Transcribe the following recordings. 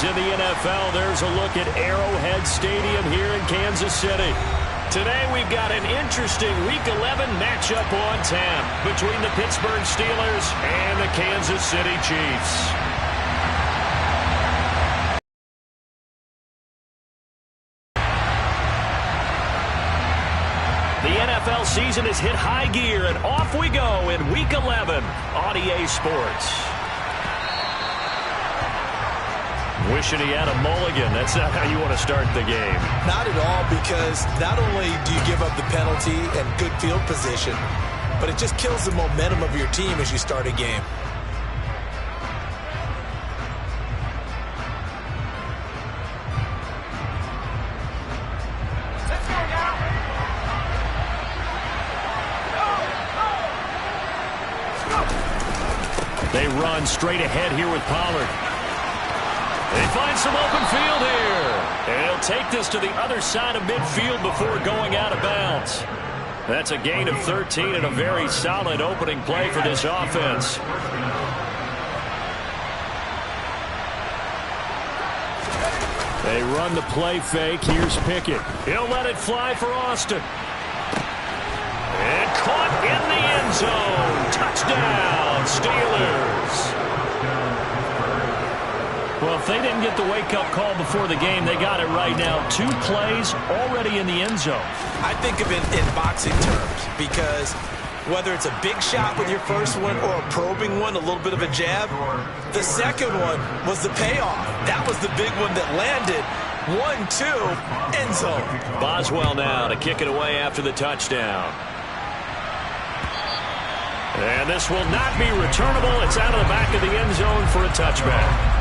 games in the NFL. There's a look at Arrowhead Stadium here in Kansas City. Today we've got an interesting Week 11 matchup on tap between the Pittsburgh Steelers and the Kansas City Chiefs. The NFL season has hit high gear, and off we go in Week 11 on EA Sports. Wishing he had a mulligan. That's not how you want to start the game. Not at all, because not only do you give up the penalty and good field position, but it just kills the momentum of your team as you start a game. They run straight ahead here with Pollard. They find some open field here. And he'll take this to the other side of midfield before going out of bounds. That's a gain of 13 and a very solid opening play for this offense. They run the play fake. Here's Pickett. He'll let it fly for Austin. And caught in the end zone. Touchdown, Steelers. Well, if they didn't get the wake-up call before the game, they got it right now. 2 plays already in the end zone. I think of it in boxing terms, because whether it's a big shot with your first one or a probing one, a little bit of a jab, the second one was the payoff. That was the big one that landed. 1-2, end zone. Boswell now to kick it away after the touchdown. And this will not be returnable. It's out of the back of the end zone for a touchback.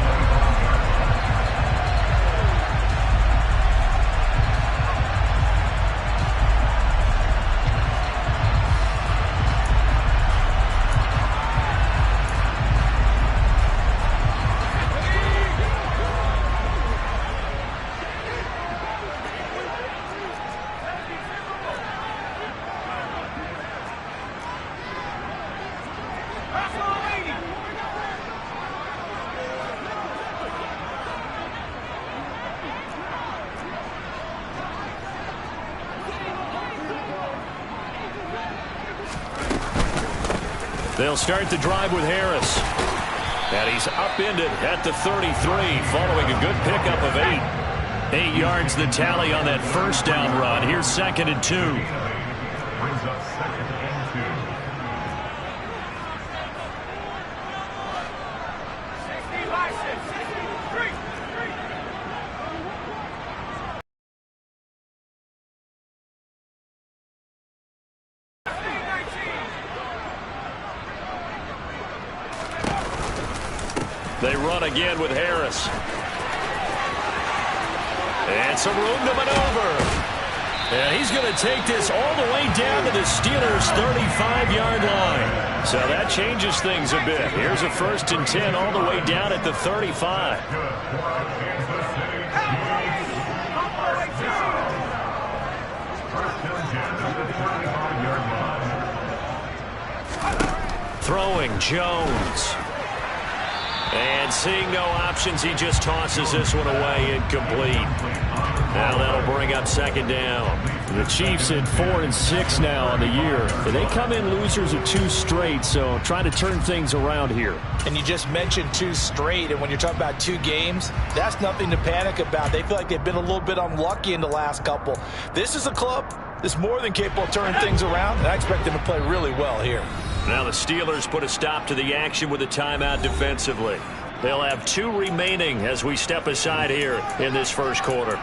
They'll start the drive with Harris. And he's upended at the 33 following a good pickup of 8. 8 yards the tally on that first down run. Here's 2nd and 2. Brings up 2nd and 2. They run again with Harris. And some room to maneuver. And he's going to take this all the way down to the Steelers' 35-yard line. So that changes things a bit. Here's a 1st and 10 all the way down at the 35. Throwing Jones. And seeing no options, he just tosses this one away incomplete. Now that'll bring up 2nd down. The Chiefs at 4-6 now on the year. And they come in losers of 2 straight, so trying to turn things around here. And you just mentioned 2 straight, and when you're talking about 2 games, that's nothing to panic about. They feel like they've been a little bit unlucky in the last couple. This is a club that's more than capable of turning things around, and I expect them to play really well here. Now the Steelers put a stop to the action with a timeout defensively. They'll have 2 remaining as we step aside here in this first quarter.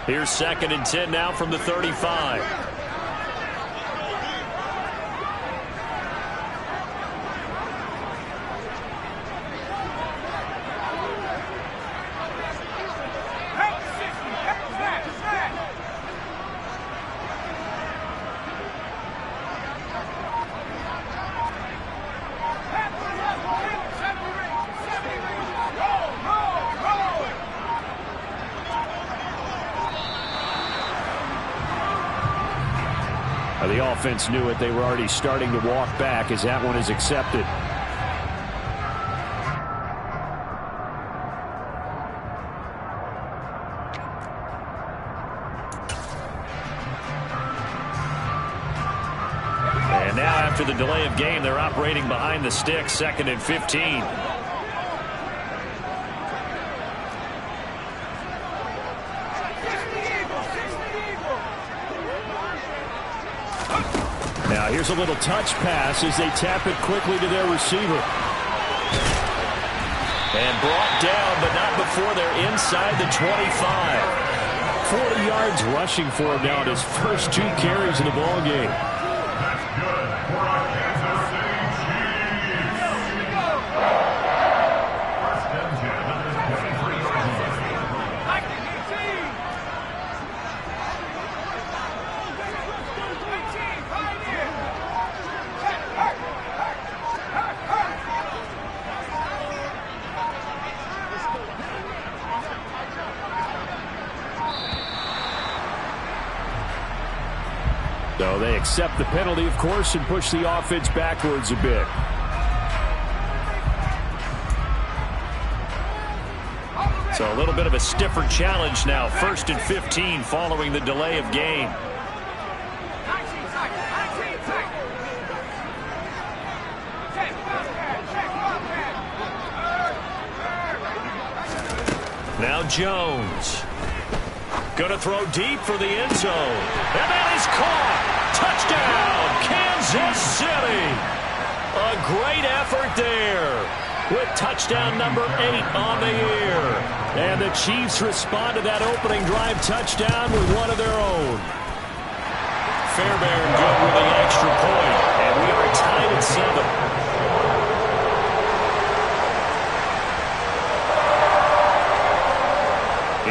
Here's 2nd and 10 now from the 35. The offense knew it. They were already starting to walk back as that one is accepted. And now after the delay of game, they're operating behind the sticks, 2nd and 15. Now here's a little touch pass as they tap it quickly to their receiver. And brought down, but not before they're inside the 25. 40 yards rushing for him now in his first 2 carries of the ball game. So they accept the penalty, of course, and push the offense backwards a bit. So a little bit of a stiffer challenge now. 1st and 15 following the delay of game. Now Jones. Going to throw deep for the end zone. And that is caught. Touchdown, Kansas City. A great effort there with touchdown number 8 on the year. And the Chiefs respond to that opening drive touchdown with one of their own. Fairbairn good with the extra point. And we are tied at 7.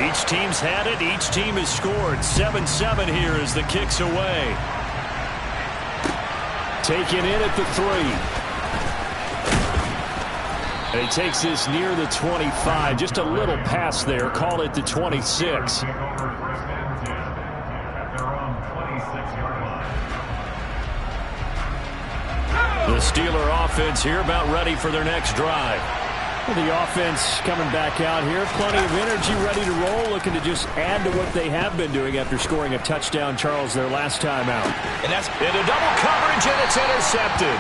Each team's had it. Each team has scored. 7-7 here as the kick's away. Taken in at the 3. And he takes this near the 25. Just a little pass there. Call it the 26. The Steeler offense here about ready for their next drive. The offense coming back out here. Plenty of energy, ready to roll, looking to just add to what they have been doing after scoring a touchdown, Charles, their last time out. And that's into double coverage, and it's intercepted.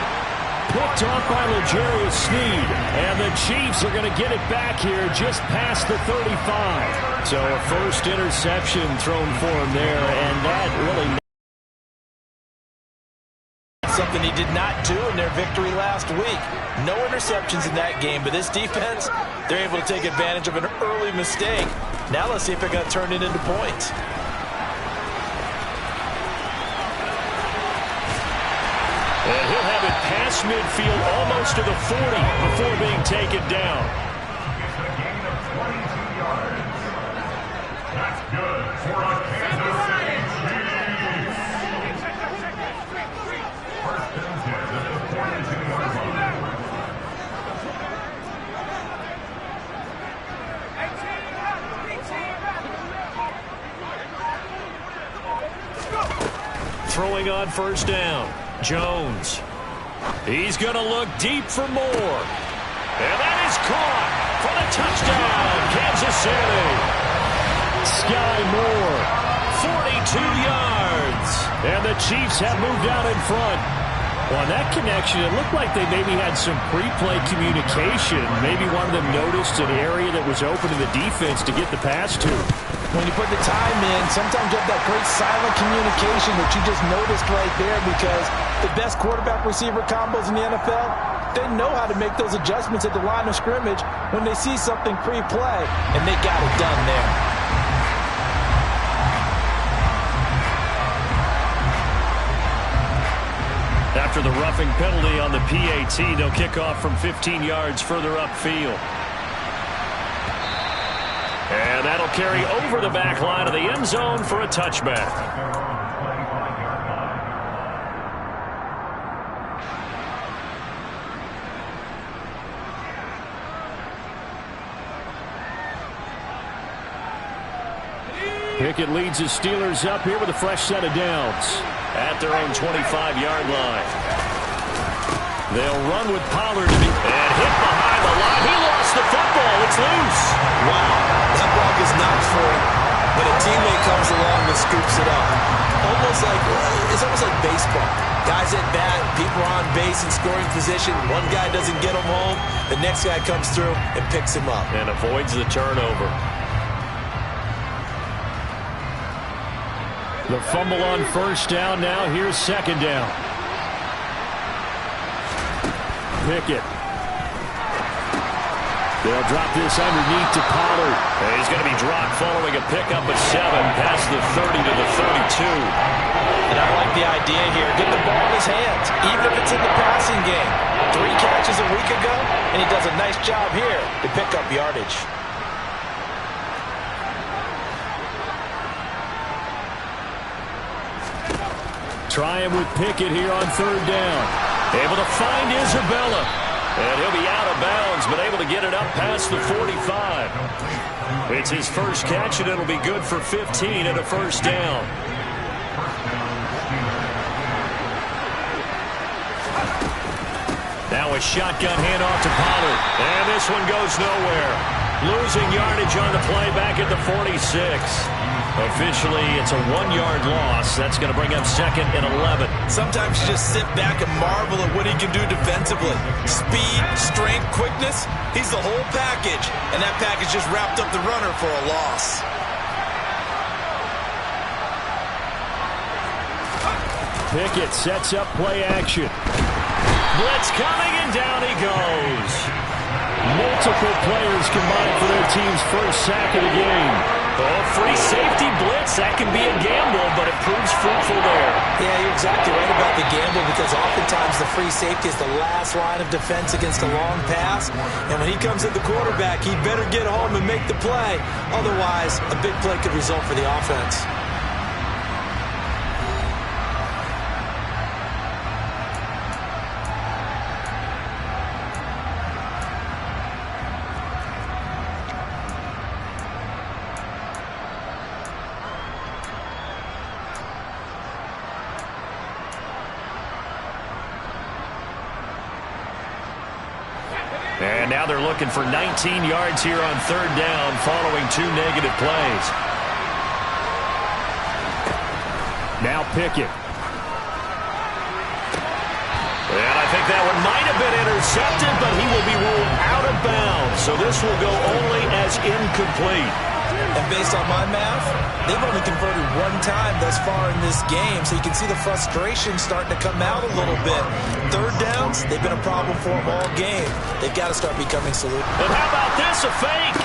Picked off by L'Jarius Sneed. And the Chiefs are going to get it back here just past the 35. So a first interception thrown for him there, and that really something he did not do in their victory last week. No interceptions in that game, but this defense, they're able to take advantage of an early mistake. Now let's see if they're going to turn it into points. And he'll have it past midfield almost to the 40 before being taken down. It's a gain of 22 yards. That's good for a Kansas City Chiefs. First and 10 at the 42-yard line. Throwing on first down. Jones. He's going to look deep for more. And that is caught for the touchdown, Kansas City. Sky Moore, 42 yards. And the Chiefs have moved out in front. Well, on that connection, it looked like they maybe had some pre-play communication. Maybe one of them noticed an area that was open to the defense to get the pass to. When you put the time in, sometimes you have that great silent communication that you just noticed right there, because the best quarterback-receiver combos in the NFL, they know how to make those adjustments at the line of scrimmage when they see something pre-play, and they got it done there. After the roughing penalty on the PAT, they'll kick off from 15 yards further upfield. And that'll carry over the back line of the end zone for a touchback. Pickett leads his Steelers up here with a fresh set of downs. at their own 25-yard line. They'll run with Pollard and hit behind the line. He lost the football. It's loose. Wow, that ball is knocked free, but a teammate comes along and scoops it up. It's almost like baseball. Guys at bat, people are on base in scoring position. One guy doesn't get him home. The next guy comes through and picks him up. And avoids the turnover. The fumble on first down. Now here's second down. Pickett. They'll drop this underneath to Pollard. And he's going to be dropped following a pickup of 7 past the 30 to the 32. And I like the idea here. Get the ball in his hands, even if it's in the passing game. 3 catches a week ago, and he does a nice job here to pick up yardage. Try him with Pickett here on third down. Able to find Isabella. And he'll be out of bounds, but able to get it up past the 45. It's his first catch, and it'll be good for 15 and a first down. Now a shotgun handoff to Pollard. And this one goes nowhere. Losing yardage on the play back at the 46. Officially, it's a 1-yard loss. That's going to bring up second and 11. Sometimes you just sit back and marvel at what he can do defensively. Speed, strength, quickness. He's the whole package. And that package just wrapped up the runner for a loss. Pickett sets up play action. Blitz coming, and down he goes. Multiple players combined for their team's first sack of the game. Oh, free safety blitz. That can be a gamble, but it proves fruitful there. Yeah, you're exactly right about the gamble, because oftentimes the free safety is the last line of defense against a long pass. And when he comes at the quarterback, he better get home and make the play. Otherwise, a big play could result for the offense. And now they're looking for 19 yards here on third down following 2 negative plays. Now Pickett. And I think that one might have been intercepted, but he will be ruled out of bounds. So this will go only as incomplete. And based on my math, they've only converted 1 time thus far in this game, so you can see the frustration starting to come out a little bit. Third downs, they've been a problem for them all game. They've got to start becoming solutions. And how about this, a fake?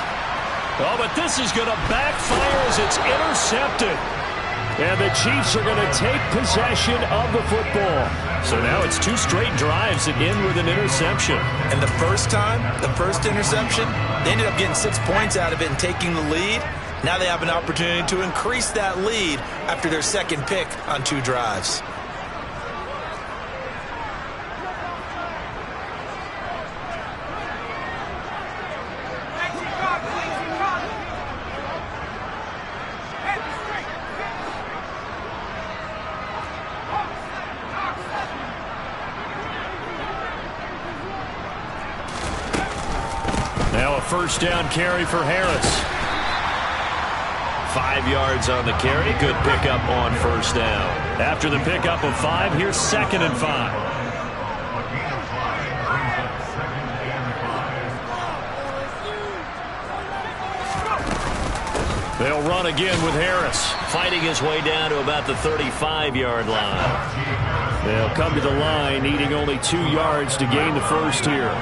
Oh, but this is going to backfire as it's intercepted. And the Chiefs are going to take possession of the football. So now it's 2 straight drives that end with an interception. And the first time, the first interception, they ended up getting 6 points out of it and taking the lead. Now they have an opportunity to increase that lead after their second pick on 2 drives. Now a first down carry for Harris. 5 yards on the carry. Good pickup on first down. After the pickup of 5, here's second and 5. They'll run again with Harris, fighting his way down to about the 35-yard line. They'll come to the line, needing only 2 yards to gain the first here.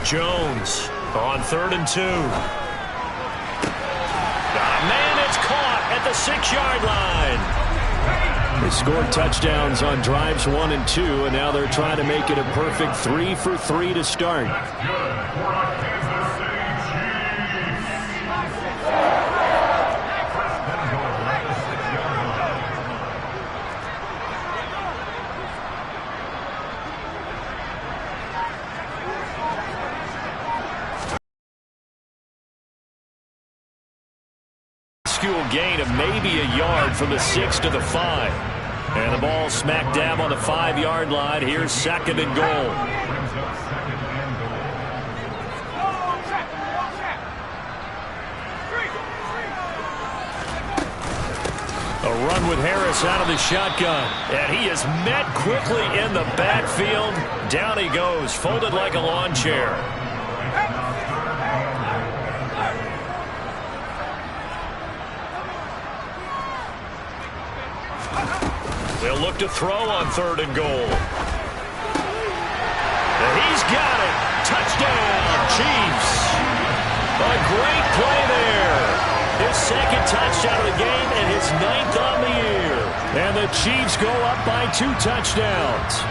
Jones on 3rd and 2. Man, it's caught at the 6-yard line. They scored touchdowns on drives 1 and 2, and now they're trying to make it a perfect 3 for 3 to start. gain of maybe a yard from the 6 to the 5. And the ball smack dab on the 5-yard line. Here's 2nd and goal. A run with Harris out of the shotgun. And he is met quickly in the backfield. Down he goes, folded like a lawn chair. They'll look to throw on 3rd and goal. And he's got it. Touchdown, Chiefs. A great play there. His 2nd touchdown of the game and his 9th on the year. And the Chiefs go up by 2 touchdowns.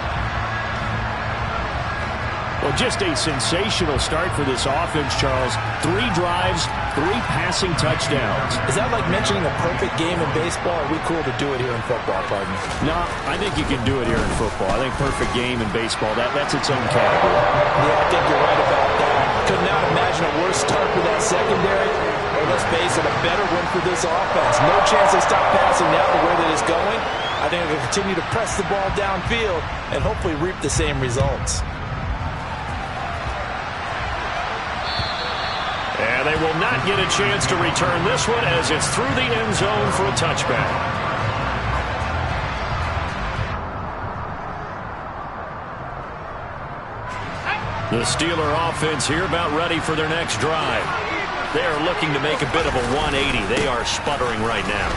Well, just a sensational start for this offense, Charles. 3 drives, 3 passing touchdowns. Is that like mentioning a perfect game in baseball? Are we cool to do it here in football, pardon me? No, I think you can do it here in football. I think perfect game in baseball, that's its own category. Yeah, I think you're right about that. Could not imagine a worse start for that secondary. Or let's face it, a better one for this offense. No chance they stop passing now the way that it's going. I think they'll continue to press the ball downfield and hopefully reap the same results. And they will not get a chance to return this one as it's through the end zone for a touchback. The Steeler offense here about ready for their next drive. They are looking to make a bit of a 180. They are sputtering right now.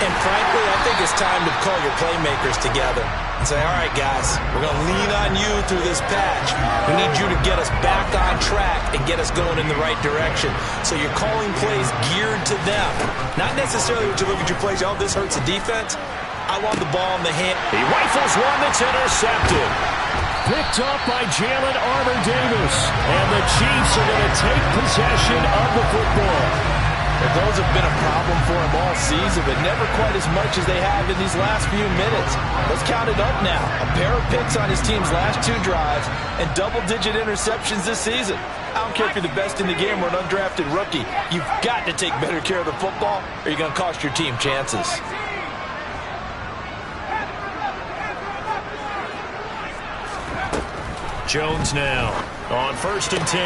And frankly, I think it's time to call your playmakers together and say, all right, guys, we're going to lean on you through this patch. We need you to get us back on track and get us going in the right direction. So you're calling plays geared to them. Not necessarily when you look at your plays, oh, this hurts the defense. I want the ball in the hand. He rifles one that's intercepted. Picked up by Jalen Armour-Davis. And the Chiefs are going to take possession of the football. And those have been a problem for him all season, but never quite as much as they have in these last few minutes. Let's count it up now. A pair of picks on his team's last 2 drives and double-digit interceptions this season. I don't care if you're the best in the game or an undrafted rookie. You've got to take better care of the football or you're going to cost your team chances. Jones now on 1st and 10.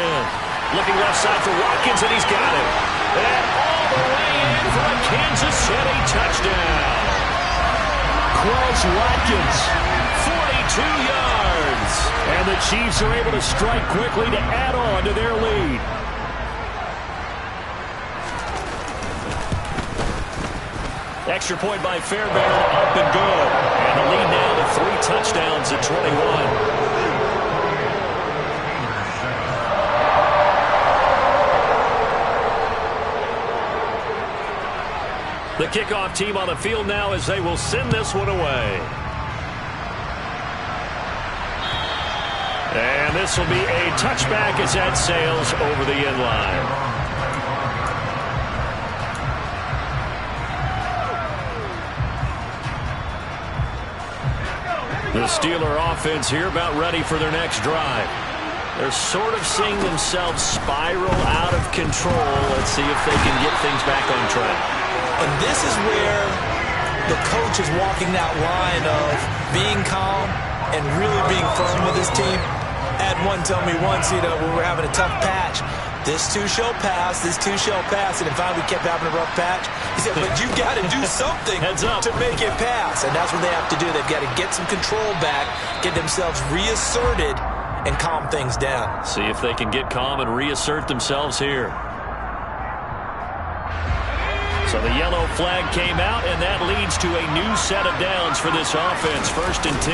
Looking left side for Watkins, and he's got it. And all the way in for a Kansas City touchdown. Quez Watkins, 42 yards. And the Chiefs are able to strike quickly to add on to their lead. Extra point by Fairbairn, up and good. And the lead now to 3 touchdowns at 21. The kickoff team on the field now as they will send this one away. And this will be a touchback as that sails over the end line. The Steeler offense here about ready for their next drive. They're sort of seeing themselves spiral out of control. Let's see if they can get things back on track. And this is where the coach is walking that line of being calm and really being firm with his team. Had one tell me once, when we were having a tough patch, this too shall pass, this too shall pass. And finally we kept having a rough patch. He said, but you got to do something to make it pass. And that's what they have to do. They've got to get some control back, get themselves reasserted, and calm things down. See if they can get calm and reassert themselves here. So the yellow flag came out, and that leads to a new set of downs for this offense. 1st and 10.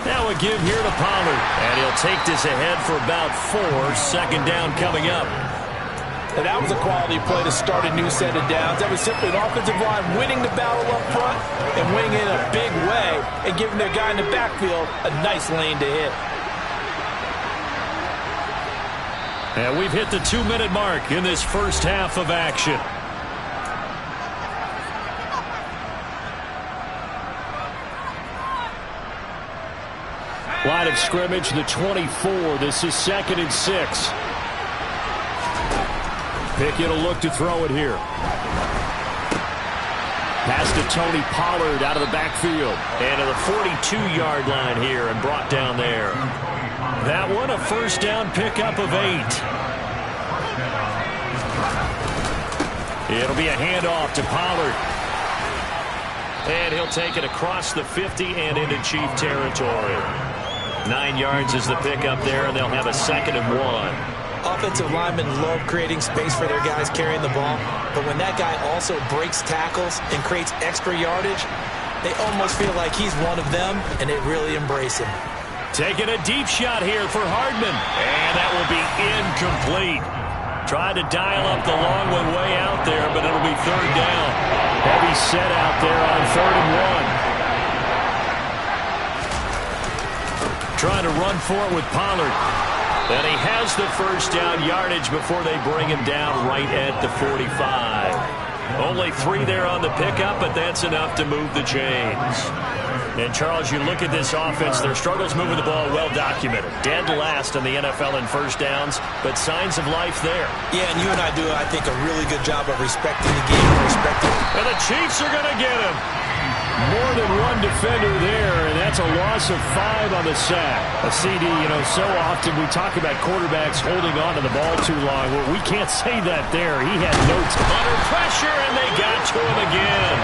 Now a give here to Pollard, and he'll take this ahead for about 4. 2nd down coming up. And that was a quality play to start a new set of downs. That was simply an offensive line winning the battle up front and winning it in a big way and giving their guy in the backfield a nice lane to hit. And we've hit the 2-minute mark in this first half of action. Line of scrimmage, the 24. This is 2nd and 6. Pickett will look to throw it here. Pass to Tony Pollard out of the backfield. And to the 42-yard line here and brought down there. That one a first down pickup of 8. It'll be a handoff to Pollard. And he'll take it across the 50 and into Chief territory. 9 yards is the pickup there, and they'll have a 2nd and 1. Offensive linemen love creating space for their guys carrying the ball, but when that guy also breaks tackles and creates extra yardage, they almost feel like he's one of them, and they really embrace him. Taking a deep shot here for Hardman, and that will be incomplete. Tried to dial up the long one way out there, but it'll be 3rd down. Heavy set out there on 3rd and 1. Trying to run for it with Pollard. And he has the first down yardage before they bring him down right at the 45. Only 3 there on the pickup, but that's enough to move the chains. And, Charles, you look at this offense, their struggles moving the ball well documented. Dead last in the NFL in first downs, but signs of life there. Yeah, and you and I do, I think, a really good job of respecting the game. And the Chiefs are going to get him. More than one defender there, and that's a loss of 5 on the sack. A CD, so often we talk about quarterbacks holding on to the ball too long. Well, we can't say that there. He had no time. Under pressure, and they got to him again.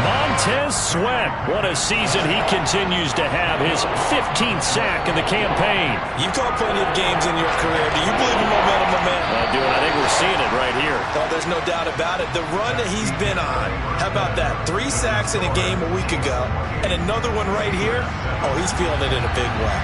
Montez Sweat, what a season he continues to have. His 15th sack in the campaign. You've caught plenty of games in your career. Do you believe in momentum, my man? I do, and I think we're seeing it right here. Oh, there's no doubt about it. The run that he's been on, how about that? 3 sacks in a game a week ago, and another one right here. Oh, he's feeling it in a big way.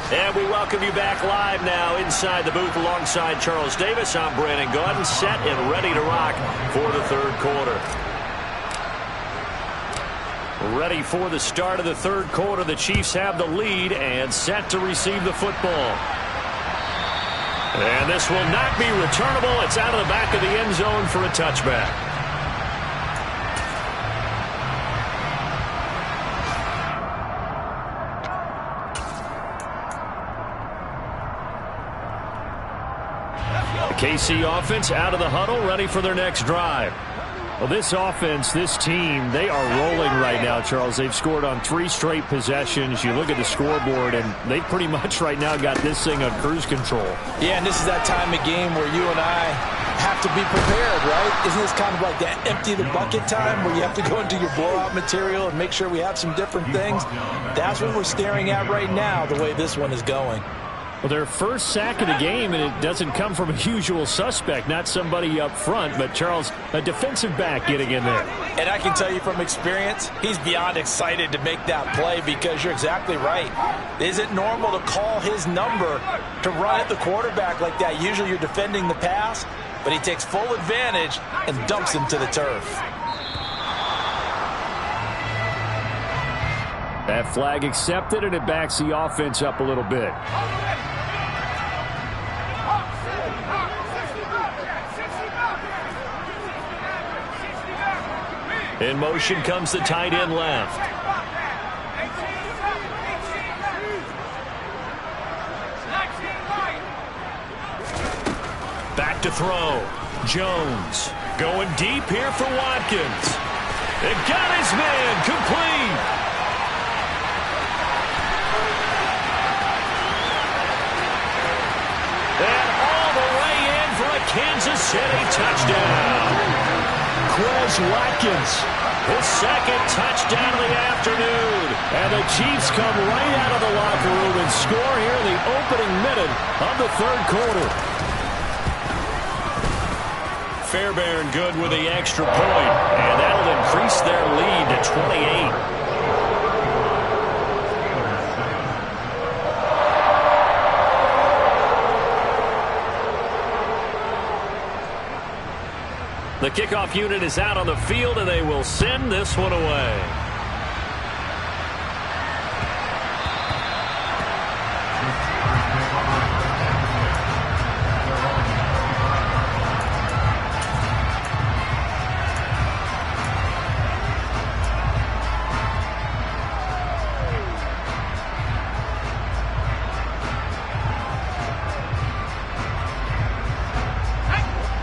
And we welcome you back live now inside the booth alongside Charles Davis. I'm Brandon Gaudin, set and ready to rock for the 3rd quarter. Ready for the start of the 3rd quarter. The Chiefs have the lead and set to receive the football. And this will not be returnable. It's out of the back of the end zone for a touchback. KC offense out of the huddle, ready for their next drive. Well, this offense, this team, they are rolling right now, Charles. They've scored on 3 straight possessions. You look at the scoreboard, and they've pretty much right now got this thing on cruise control. Yeah, and this is that time of game where you and I have to be prepared, right? Isn't this kind of like that empty the bucket time where you have to go into your blowout material and make sure we have some different things? That's what we're staring at right now, the way this one is going. Well, their first sack of the game, and it doesn't come from a usual suspect, not somebody up front, but, Charles, a defensive back getting in there. And I can tell you from experience, he's beyond excited to make that play because you're exactly right. Is it normal to call his number to run at the quarterback like that? Usually you're defending the pass, but he takes full advantage and dumps him to the turf. That flag accepted, and it backs the offense up a little bit. In motion comes the tight end left. Back to throw. Jones going deep here for Watkins. It got his man complete. And all the way in for a Kansas City touchdown. Quez Watkins, his 2nd touchdown of the afternoon. And the Chiefs come right out of the locker room and score here in the opening minute of the 3rd quarter. Fairbairn good with the extra point, and that'll increase their lead to 28. The kickoff unit is out on the field, and they will send this one away.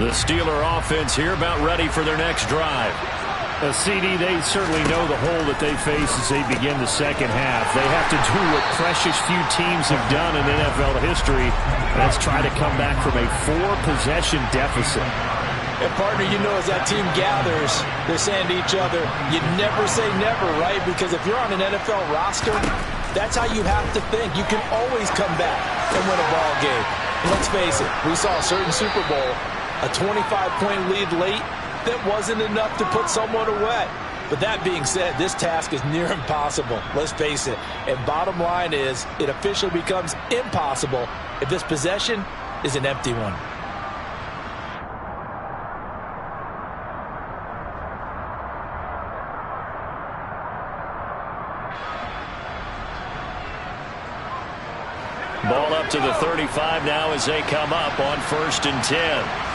The Steeler offense here about ready for their next drive. CD, they certainly know the hole that they face as they begin the second half. They have to do what precious few teams have done in NFL history. That's try to come back from a 4-possession deficit. And partner, you know, as that team gathers, they're saying to each other, you never say never, right? Because if you're on an NFL roster, that's how you have to think. You can always come back and win a ball game. And let's face it, we saw a certain Super Bowl, a 25-point lead late, that wasn't enough to put someone away. But that being said, this task is near impossible. Let's face it. And bottom line is, it officially becomes impossible if this possession is an empty one. Ball up to the 35 now as they come up on 1st and 10.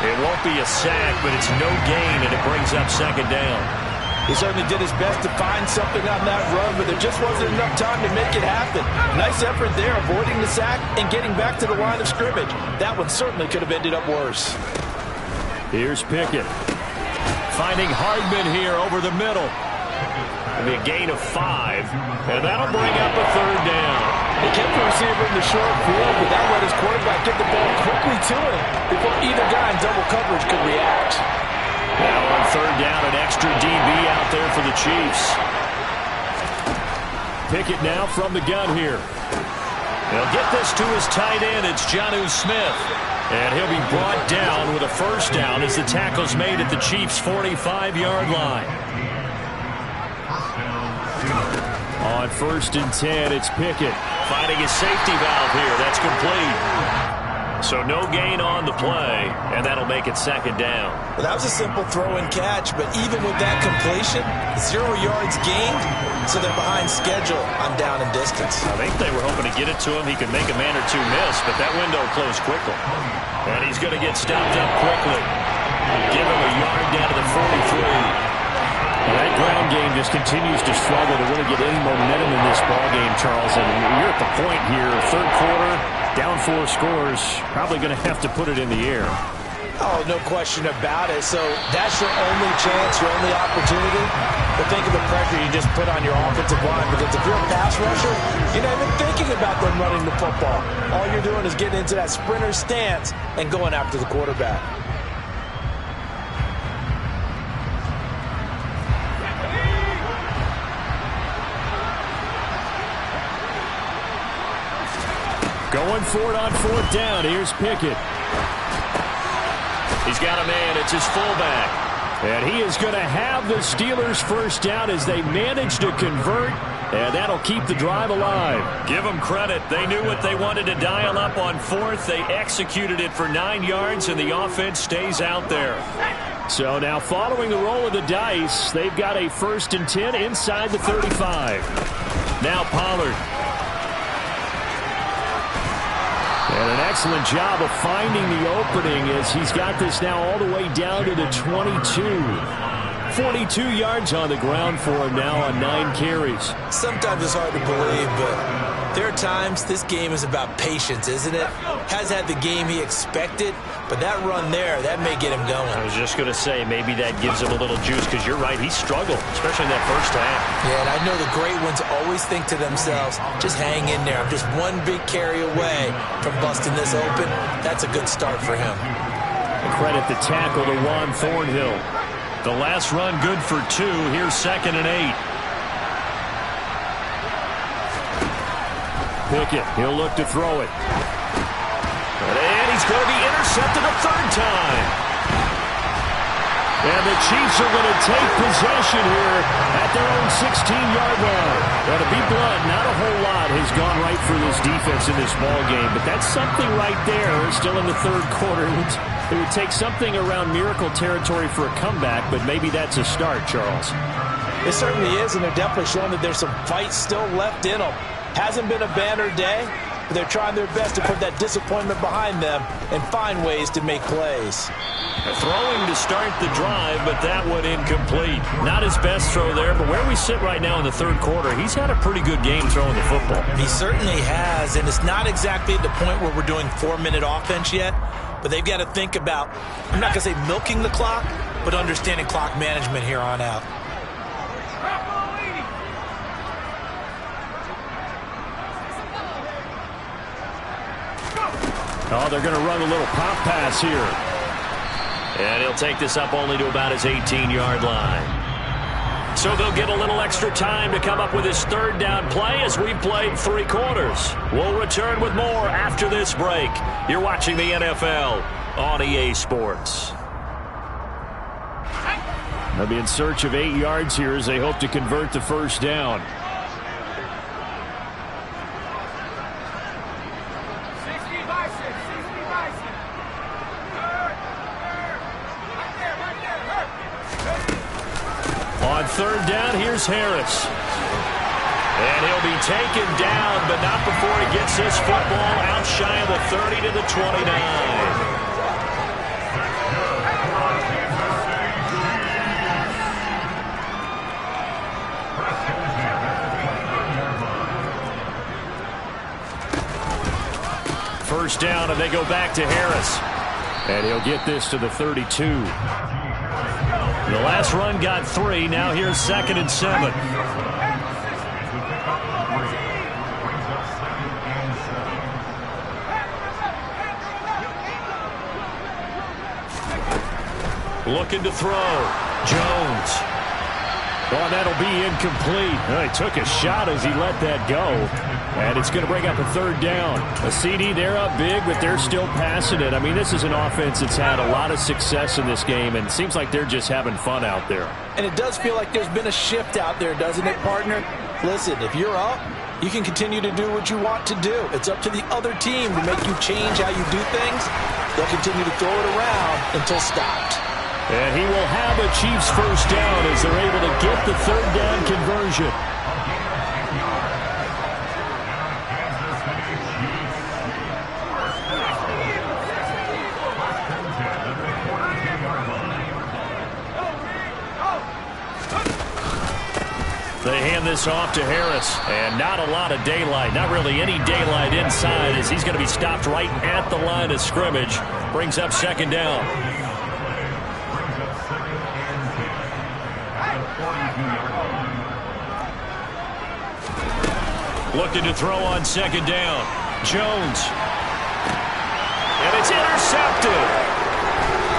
It won't be a sack, but it's no gain, and it brings up 2nd down. He certainly did his best to find something on that run, but there just wasn't enough time to make it happen. Nice effort there, avoiding the sack and getting back to the line of scrimmage. That one certainly could have ended up worse. Here's Pickett. Finding Hardman here over the middle. It'll be a gain of 5, and that'll bring up a 3rd down. He kept the receiver in the short field, but that let his quarterback get the ball quickly to him before either guy in double coverage could react. Now on 3rd down, an extra DB out there for the Chiefs. Pickett now from the gun here. He'll get this to his tight end. It's Jonnu Smith. And he'll be brought down with a 1st down as the tackle's made at the Chiefs' 45-yard line. On 1st and 10, it's Pickett. Finding his safety valve here. That's complete. So no gain on the play, and that'll make it 2nd down. Well, that was a simple throw and catch, but even with that completion, 0 yards gained, so they're behind schedule on down and distance. I think they were hoping to get it to him. He could make a man or two miss, but that window closed quickly. And he's going to get stopped up quickly. Give him a yard down to the 43. That ground game just continues to struggle to really get any momentum in this ball game, Charles. And you're at the point here, 3rd quarter, down 4 scores, probably going to have to put it in the air. Oh, no question about it. So that's your only chance, your only opportunity. But think of the pressure you just put on your offensive line, because if you're a pass rusher, you're not even thinking about them running the football. All you're doing is getting into that sprinter stance and going after the quarterback. Going for it on 4th down. Here's Pickett. He's got a man. It's his fullback. And he is going to have the Steelers' 1st down as they manage to convert, and that'll keep the drive alive. Give them credit. They knew what they wanted to dial up on 4th. They executed it for 9 yards, and the offense stays out there. So now following the roll of the dice, they've got a 1st and 10 inside the 35. Now Pollard. And an excellent job of finding the opening as he's got this now all the way down to the 22. 42 yards on the ground for him now on 9 carries. Sometimes it's hard to believe, but there are times this game is about patience, isn't it? Has had the game he expected, but that run there, that may get him going. I was just going to say, maybe that gives him a little juice, because you're right, he struggled, especially in that 1st half. Yeah, and I know the great ones always think to themselves, just hang in there. I'm just one big carry away from busting this open. That's a good start for him. Credit the tackle to Juan Thornhill. The last run good for 2. Here's 2nd and 8. Pickett, he'll look to throw it. And he's going to be intercepted a 3rd time. And the Chiefs are going to take possession here at their own 16-yard line. Now, to be blunt, not a whole lot has gone right for this defense in this ball game, but that's something right there. Still in the 3rd quarter. It would take something around miracle territory for a comeback, but maybe that's a start, Charles. It certainly is, and they're definitely showing that there's some fight still left in them. Hasn't been a banner day, but they're trying their best to put that disappointment behind them and find ways to make plays. Throwing to start the drive, but that one incomplete. Not his best throw there, but where we sit right now in the third quarter, he's had a pretty good game throwing the football. He certainly has, and it's not exactly at the point where we're doing 4-minute offense yet, but they've got to think about, I'm not going to say milking the clock, but understanding clock management here on out. Oh, they're going to run a little pop pass here. And he'll take this up only to about his 18-yard line. So they'll get a little extra time to come up with his third down play as we've played 3 quarters. We'll return with more after this break. You're watching the NFL on EA Sports. They'll be in search of 8 yards here as they hope to convert the first down. On third down, here's Harris. And he'll be taken down, but not before he gets this football out shy of the 30 to the 29. First down, and they go back to Harris. And he'll get this to the 32. The last run got 3. Now here's 2nd and 7. Looking to throw. Jones. Oh, that'll be incomplete. Well, he took a shot as he let that go. And it's going to bring up a third down. A CD, they're up big, but they're still passing it. I mean, this is an offense that's had a lot of success in this game, and it seems like they're just having fun out there. And it does feel like there's been a shift out there, doesn't it, partner? Listen, if you're up, you can continue to do what you want to do. It's up to the other team to make you change how you do things. They'll continue to throw it around until stopped. And he will have a Chiefs first down as they're able to get the third down conversion. They hand this off to Harris, and not a lot of daylight. Not really any daylight inside as he's going to be stopped right at the line of scrimmage. Brings up 2nd down. Looking to throw on 2nd down. Jones. And it's intercepted.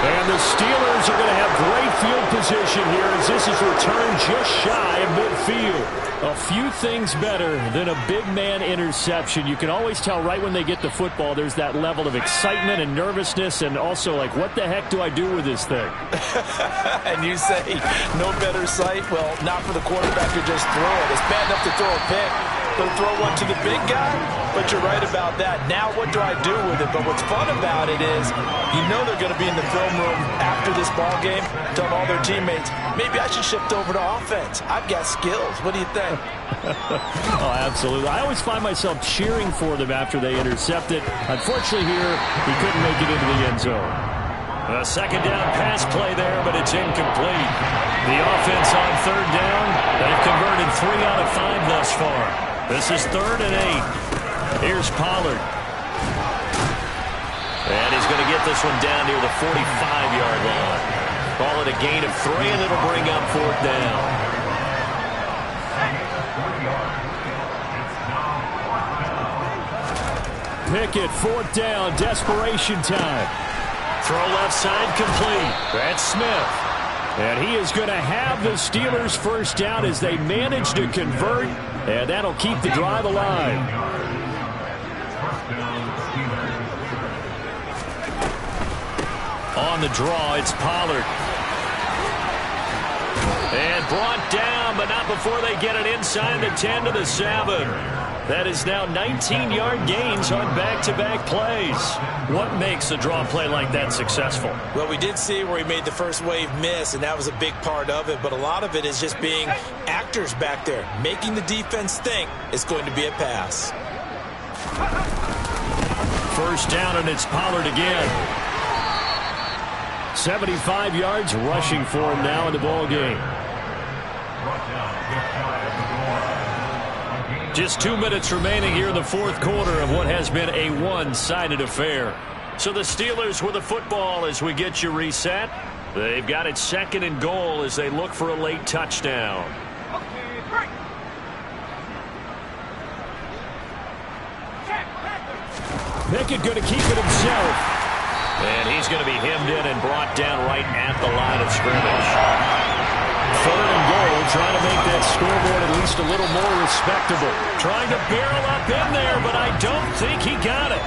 And the Steelers are going to have great field position here as this is returned just shy of midfield. A few things better than a big man interception. You can always tell right when they get the football, there's that level of excitement and nervousness and also like, what the heck do I do with this thing? And you say, no better sight? Well, not for the quarterback to just throw it. It's bad enough to throw a pick. They'll throw one to the big guy, but you're right about that. Now what do I do with it? But what's fun about it is you know they're going to be in the film room after this ball game telling all their teammates, maybe I should shift over to offense. I've got skills. What do you think? Oh, absolutely. I always find myself cheering for them after they intercept it. Unfortunately here, he couldn't make it into the end zone. A 2nd down pass play there, but it's incomplete. The offense on 3rd down, they've converted 3 out of 5 thus far. This is 3rd and 8. Here's Pollard. And he's going to get this one down near the 45-yard line. Call it a gain of 3, and it'll bring up 4th down. Pickett, 4th down, desperation time. Throw left side complete. That's Smith. And he is going to have the Steelers first down as they manage to convert, and that'll keep the drive alive. On the draw, it's Pollard. And brought down, but not before they get it inside the 10 to the 7. That is now 19-yard gains on back-to-back plays. What makes a draw play like that successful? Well, we did see where he made the first wave miss, and that was a big part of it. But a lot of it is just being actors back there, making the defense think it's going to be a pass. first down, and it's Pollard again. 75 yards rushing for him now in the ball game. Just 2 minutes remaining here in the fourth quarter of what has been a one-sided affair. So the Steelers with the football as we get you reset. They've got it second and goal as they look for a late touchdown. Pickett going to keep it himself. And he's going to be hemmed in and brought down right at the line of scrimmage. Third and goal, trying to make that scoreboard at least a little more respectable. Trying to barrel up in there, but I don't think he got it.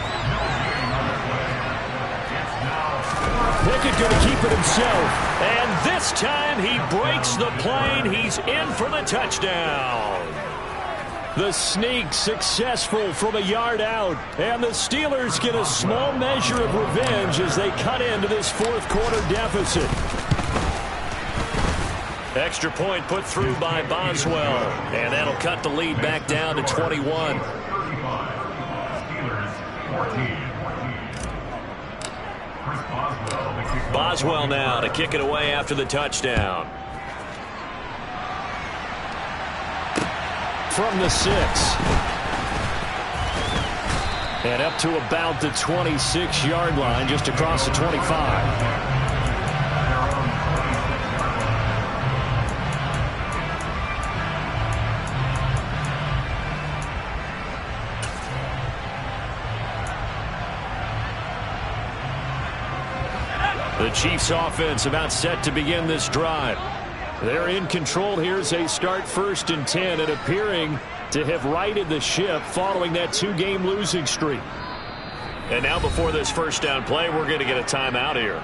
Pickett going to keep it himself. And this time he breaks the plane. He's in for the touchdown. The sneak successful from a yard out. And the Steelers get a small measure of revenge as they cut into this fourth quarter deficit. Extra point put through by Boswell. And that'll cut the lead back down to 21. Boswell now to kick it away after the touchdown. From the 6. And up to about the 26-yard line, just across the 25. The Chiefs offense about set to begin this drive. They're in control here as they start first and 10 and appearing to have righted the ship following that 2-game losing streak. And now before this first down play, we're going to get a timeout here,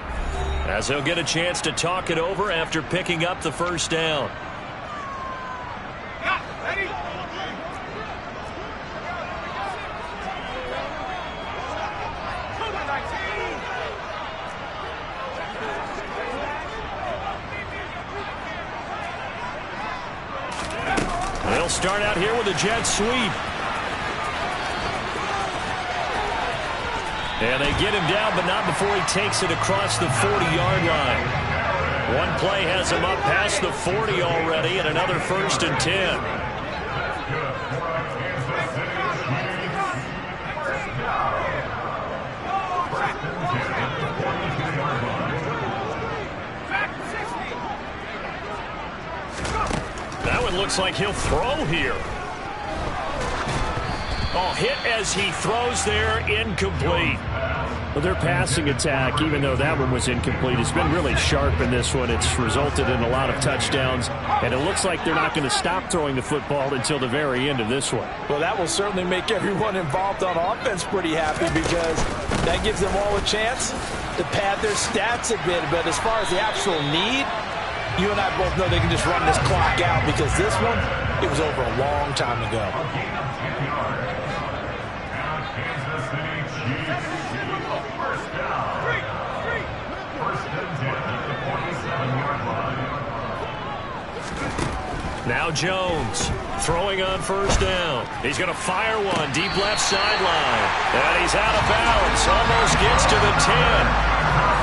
as they'll get a chance to talk it over after picking up the first down. They'll start out here with a jet sweep. And they get him down, but not before he takes it across the 40-yard line. One play has him up past the 40 already, and another first and 10. That one looks like he'll throw here. Oh, hit as he throws there, incomplete. Well, their passing attack, even though that one was incomplete, has been really sharp in this one. It's resulted in a lot of touchdowns, and it looks like they're not going to stop throwing the football until the very end of this one. Well, that will certainly make everyone involved on offense pretty happy, because that gives them all a chance to pad their stats a bit. But as far as the actual need, you and I both know they can just run this clock out, because this one, it was over a long time ago. Now Jones throwing on first down. He's going to fire one deep left sideline. And he's out of bounds. Almost gets to the 10.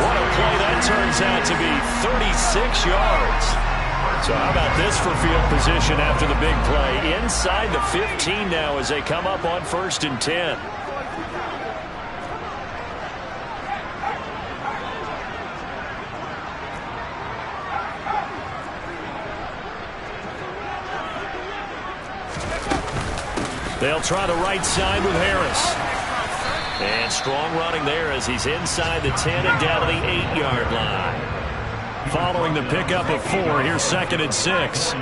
What a play that turns out to be. 36 yards. So how about this for field position after the big play? Inside the 15 now as they come up on first and 10. They'll try the right side with Harris. And strong running there as he's inside the 10 and down to the 8-yard line. Following the pickup of 4, here's second and 6.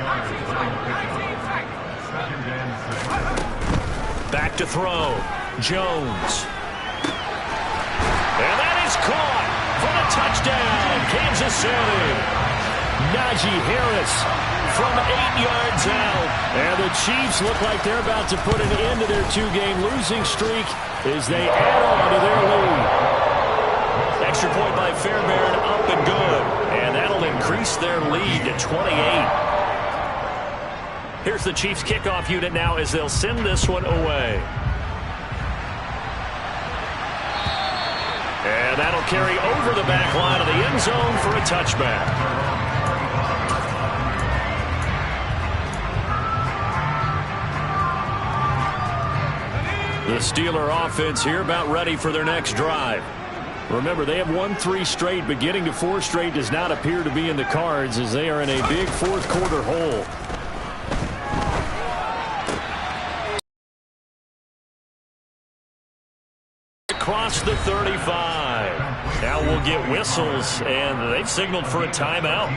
Back to throw. Jones. And that is caught for the touchdown. Kansas City. Najee Harris from 8 yards out. And the Chiefs look like they're about to put an end to their 2-game losing streak as they add on to their lead. Extra point by Fairbairn, up and good. And that'll increase their lead to 28. Here's the Chiefs kickoff unit now as they'll send this one away. And that'll carry over the back line of the end zone for a touchback. The Steeler offense here about ready for their next drive. Remember, they have won 3 straight, but getting to 4 straight does not appear to be in the cards as they are in a big fourth quarter hole. Across the 35. Now we'll get whistles, and they've signaled for a timeout.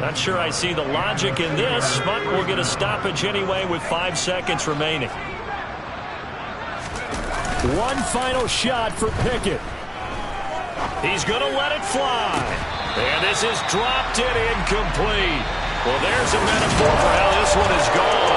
Not sure I see the logic in this, but we'll get a stoppage anyway with 5 seconds remaining. One final shot for Pickett. He's going to let it fly. And this is dropped and incomplete. Well, there's a metaphor for how this one is gone.